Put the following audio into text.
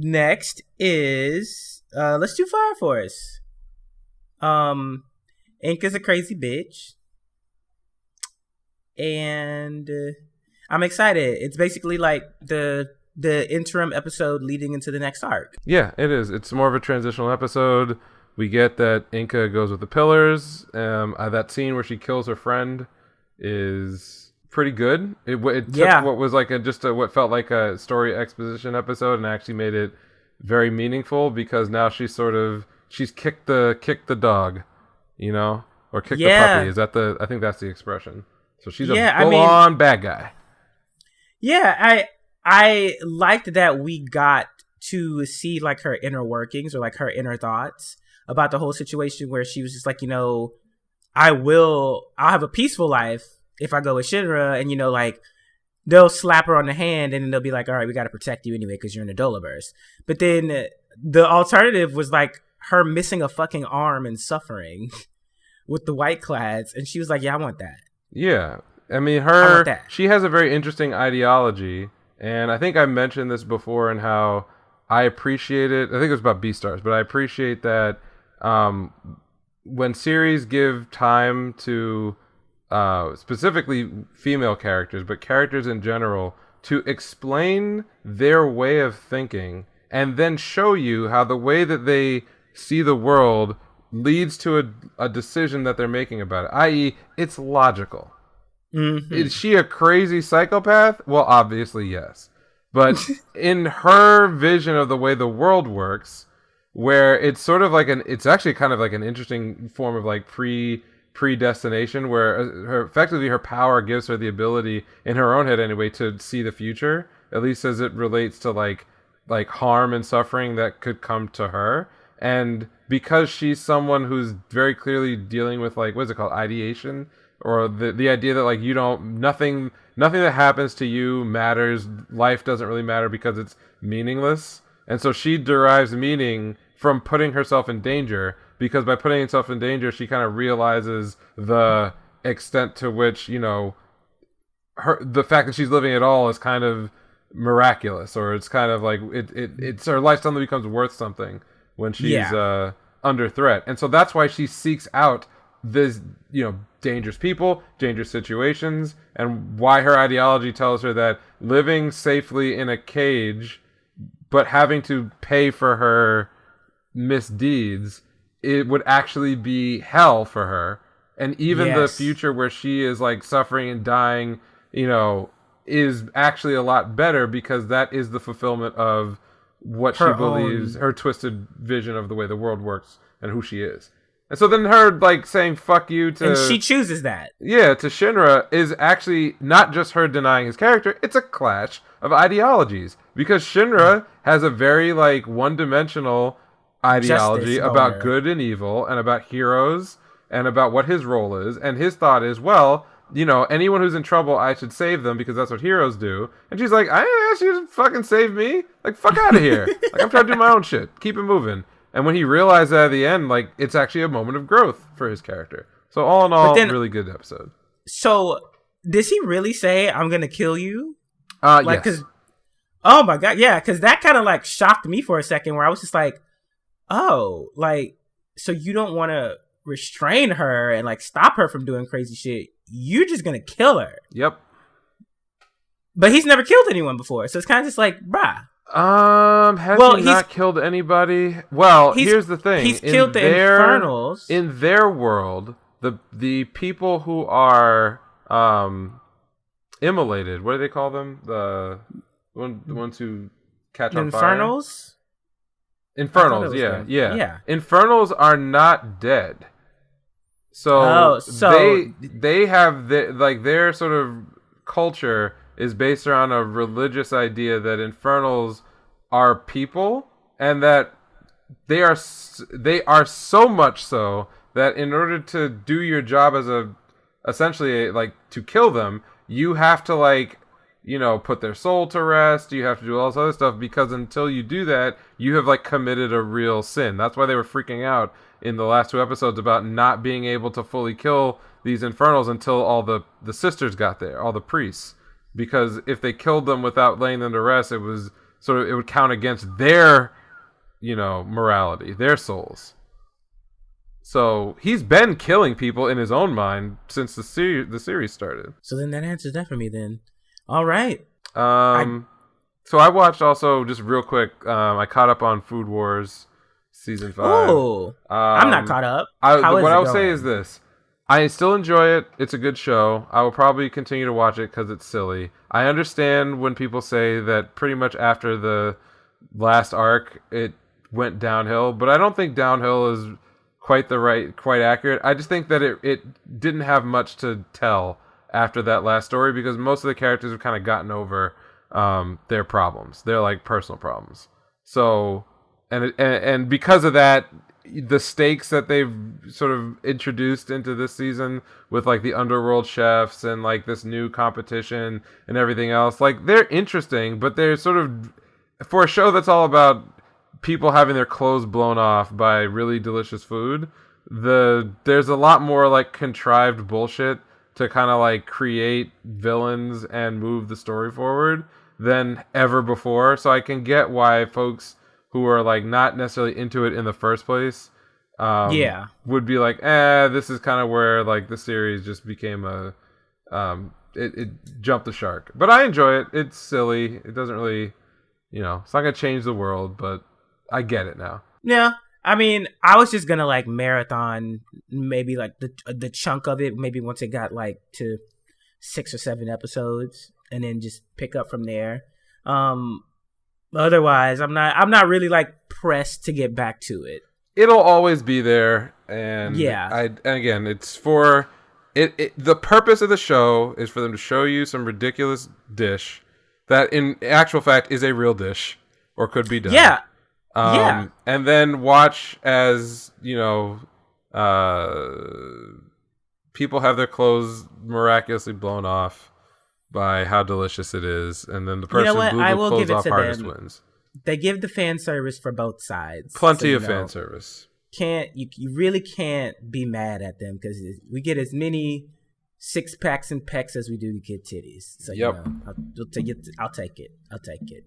Next is let's do Fire Force. Inca's a crazy bitch, and I'm excited. It's basically like the interim episode leading into the next arc. Yeah, it is. It's more of a transitional episode. We get that Inca goes with the pillars. That scene where she kills her friend is pretty good. It took what was like what felt like a story exposition episode and actually made it very meaningful, because now she's kicked the dog, or kicked the puppy. Is that I think that's the expression. So she's a full-on bad guy. Yeah, I liked that we got to see like her inner workings, or like her inner thoughts about the whole situation, where she was just like, I'll have a peaceful life if I go with Shinra, and like they'll slap her on the hand and then they'll be like, all right, we got to protect you anyway because you're in a Dolaverse. But then the alternative was like her missing a fucking arm and suffering with the white clads, and she was like, yeah, I want that. Yeah, I mean, she has a very interesting ideology, and I think I mentioned this before, and how I appreciate it. I think it was about Beastars, but I appreciate that when series give time to specifically female characters, but characters in general, to explain their way of thinking, and then show you how the way that they see the world leads to a decision that they're making about it, i.e. it's logical. Mm-hmm. Is she a crazy psychopath? Well, obviously, yes. But in her vision of the way the world works, where it's sort of like it's actually kind of like an interesting form of like predestination, where effectively her power gives her the ability, in her own head anyway, to see the future, at least as it relates to like harm and suffering that could come to her. And because she's someone who's very clearly dealing with like, what is it called, ideation, or the idea that like nothing that happens to you matters, life doesn't really matter because it's meaningless. And so she derives meaning from putting herself in danger, because by putting herself in danger, she kind of realizes the extent to which, the fact that she's living at all is kind of miraculous, or it's kind of like it's her life suddenly becomes worth something when she's under threat. And so that's why she seeks out this, dangerous people, dangerous situations, and why her ideology tells her that living safely in a cage but having to pay for her misdeeds, it would actually be hell for her. And even the future where she is like suffering and dying, is actually a lot better, because that is the fulfillment of what she believes, her twisted vision of the way the world works and who she is. And so then her like saying fuck you to, and she chooses that. Yeah, to Shinra is actually not just her denying his character, it's a clash of ideologies, because Shinra has a very like one-dimensional ideology about good and evil, and about heroes, and about what his role is, and his thought is, well, anyone who's in trouble, I should save them because that's what heroes do. And she's like, I didn't ask you to fucking save me. Like, fuck out of here. Like, I'm trying to do my own shit. Keep it moving. And when he realized that at the end, like, it's actually a moment of growth for his character. So all in all, really good episode. So, does he really say, I'm going to kill you? Yes. Cause, oh my God. Yeah. Because that kind of like shocked me for a second, where I was just like, oh, like, so you don't want to restrain her and like stop her from doing crazy shit. You're just going to kill her. Yep. But he's never killed anyone before. So it's kind of just like, bruh. Has he not killed anybody? Well, here's the thing. He's killed the Infernals. In their world, the people who are immolated, what do they call them? The ones who catch on fire? Infernals, yeah. Infernals are not dead. So they have their sort of culture is based around a religious idea that Infernals are people, and that they are so much so that in order to do your job as essentially to kill them, you have to put their soul to rest. You have to do all this other stuff, because until you do that, you have committed a real sin. That's why they were freaking out in the last 2 episodes about not being able to fully kill these Infernals until all the sisters got there, all the priests. Because if they killed them without laying them to rest, it was sort of, it would count against their, morality, their souls. So he's been killing people in his own mind since the series started. So then that answers that for me then. All right. So I watched also, just real quick, I caught up on Food Wars season 5. Oh, I'm not caught up. What I would say is this. I still enjoy it. It's a good show. I will probably continue to watch it because it's silly. I understand when people say that pretty much after the last arc, it went downhill, but I don't think downhill is quite accurate. I just think that it didn't have much to tell after that last story because most of the characters have kind of gotten over their problems. They're like personal problems. So, and because of that, the stakes that they've sort of introduced into this season with like the underworld chefs and like this new competition and everything else, like they're interesting, but they're sort of, for a show that's all about people having their clothes blown off by really delicious food, there's a lot more like contrived bullshit to kind of like create villains and move the story forward than ever before. So I can get why folks who are like not necessarily into it in the first place would be like, this is kind of where like the series just became it jumped the shark. But I enjoy it. It's silly. It doesn't really, it's not gonna change the world, but I get it now. Yeah. I mean, I was just gonna like marathon maybe like the chunk of it, maybe once it got like to 6 or 7 episodes, and then just pick up from there. Otherwise, I'm not really like pressed to get back to it. It'll always be there, and and again, it's for it. The purpose of the show is for them to show you some ridiculous dish that, in actual fact, is a real dish or could be done. Yeah. And then watch as people have their clothes miraculously blown off by how delicious it is, and then the person who clothes off hardest wins. They give the fan service for both sides. Plenty of fan service. You really can't be mad at them because we get as many 6-packs and pecs as we do to get titties. So I'll take it.